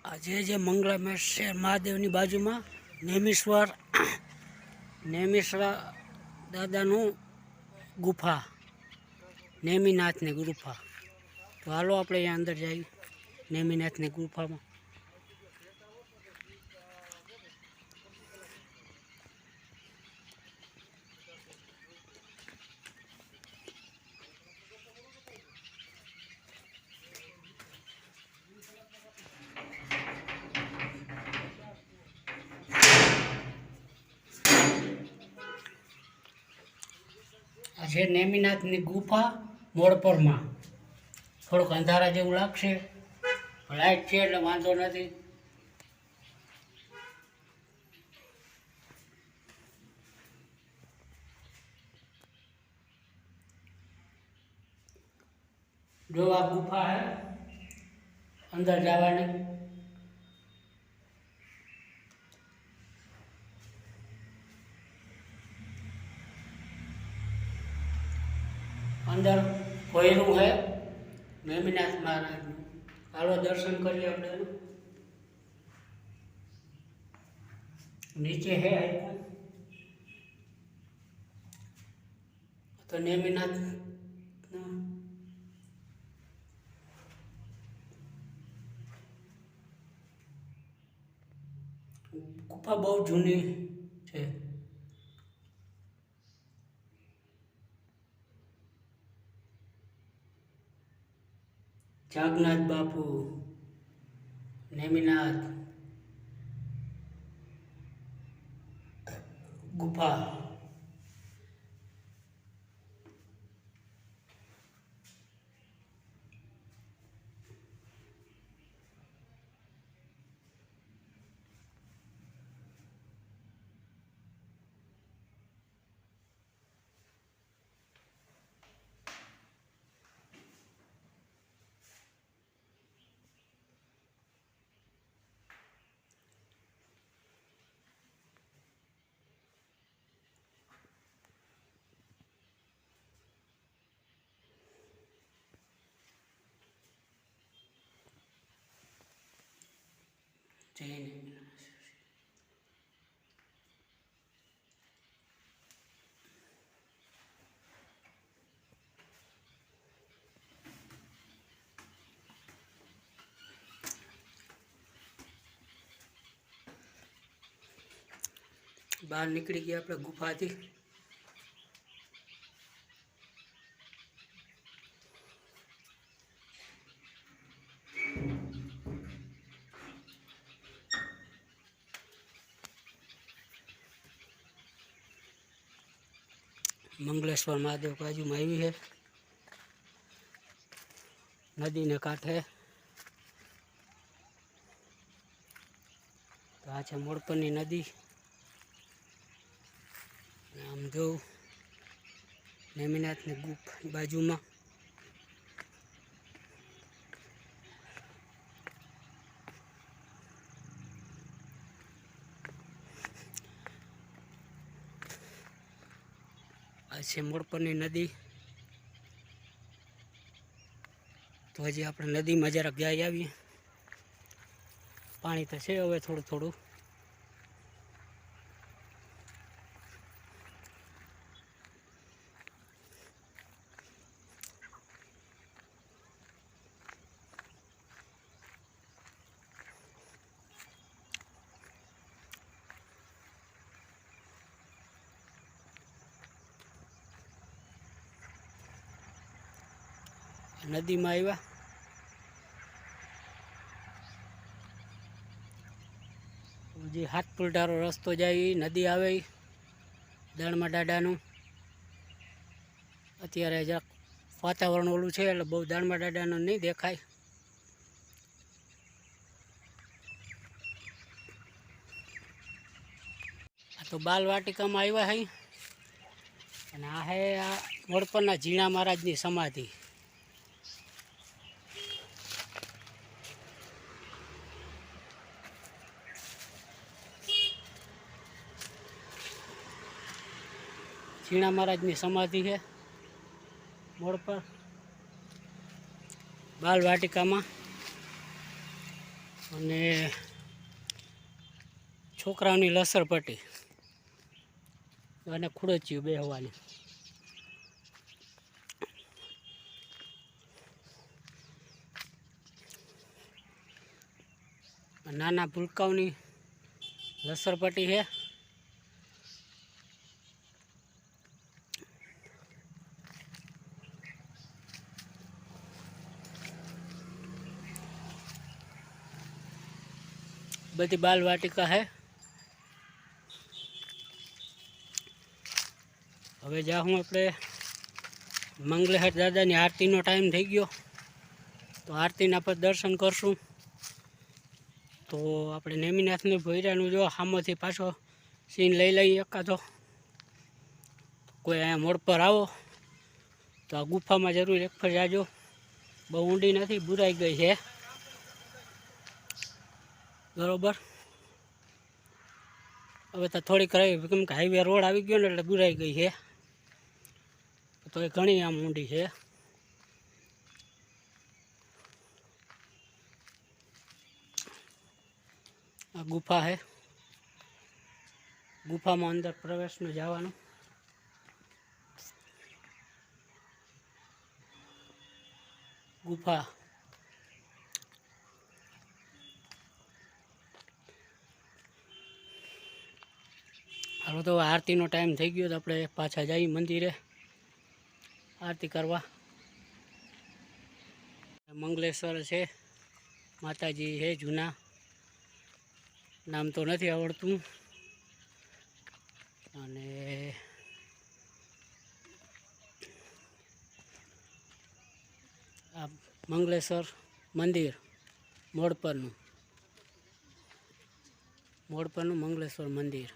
આજે જે મંગળામેશ છે મહાદેવની બાજુમાં નેમિશ્વર દાદાનું ગુફા, નેમિનાથની ગુફા. તો હાલો આપણે અહીંયા અંદર જઈએ નેમિનાથની ગુફામાં. આ છે નેમિનાથની ગુફા મોડપરમાં. થોડુંક અંધારા જેવું લાગશે, લાઈટ છે એટલે વાંધો નથી. જો આ ગુફા હે અંદર જવાની. અંદર ભોયરું है નેમિનાથ મહારાજનું. હાલો દર્શન કરીએ આપણે. નીચે है તો નેમિનાથ ગુફા બહુ જૂની છે. જાગનાથ બાપુ, નેમિનાથ ગુફા. જય નેમિનાથ. બહાર નીકળી ગયા આપણે ગુફાથી. मंगलेश्वर महादेव बाजू में आई है, नदी ने कांठे. तो आ है मोड़पनी नदी. आम जो નેમિનાથ ની ગુફા બાજુમાં આ છે મોડપરની નદી. તો હજી આપણે નદીમાં જરાક જઈ આવીએ. પાણી તો છે હવે થોડું થોડું. નદીમાં આવ્યા. જે હાથ પુલટારો રસ્તો જાય નદી આવે દાણમાં દાડાનું. અત્યારે જરાક વાતાવરણ ઓલું છે એટલે બહુ દાણમાં દાડાનું નહીં દેખાય. આ તો બાલવાટિકામાં આવ્યા હઈ. અને આ હે આ મોડપરના ઝીણા મહારાજની સમાધિ. ઝીણા મહારાજની સમાધિ છે મોડ પર બાલવાટિકામાં. અને છોકરાઓની લસરપટ્ટી અને ખુડચીયું બેહવાની. નાના ભૂલકાઓની લસરપટ્ટી છે. બધી બાલવાટિકા છે. હવે જાઉં આપણે મંગલેહટ દાદાની આરતીનો ટાઈમ થઈ ગયો, તો આરતીના પર દર્શન કરશું. તો આપણે નેમિનાથની ભોયરાનું જો સામેથી પાછો સીન લઈ લઈએ એકાદો. કોઈ અહીંયા મોડ પર આવો તો આ ગુફામાં જરૂર એક ફર જાજો. બહુ ઊંડી નથી, બુરાઈ ગઈ છે બરોબર. હવે તો થોડીક રહી, કેમ કે હાઈવે રોડ આવી ગયો ને એટલે બુરાઈ ગઈ છે, તો એ ઘણી આમ ઊંડી છે. આ ગુફા છે, ગુફામાં અંદર પ્રવેશનું જવાનું. ગુફા હાલો, તો આરતીનો ટાઈમ થઈ ગયો, તો આપણે પાછા જઈએ મંદિરે આરતી કરવા. મંગલેશ્વર છે, માતાજી છે જૂના, નામ તો નથી આવડતું. અને આ મંગલેશ્વર મંદિર મોડ પરનું મંગલેશ્વર મંદિર.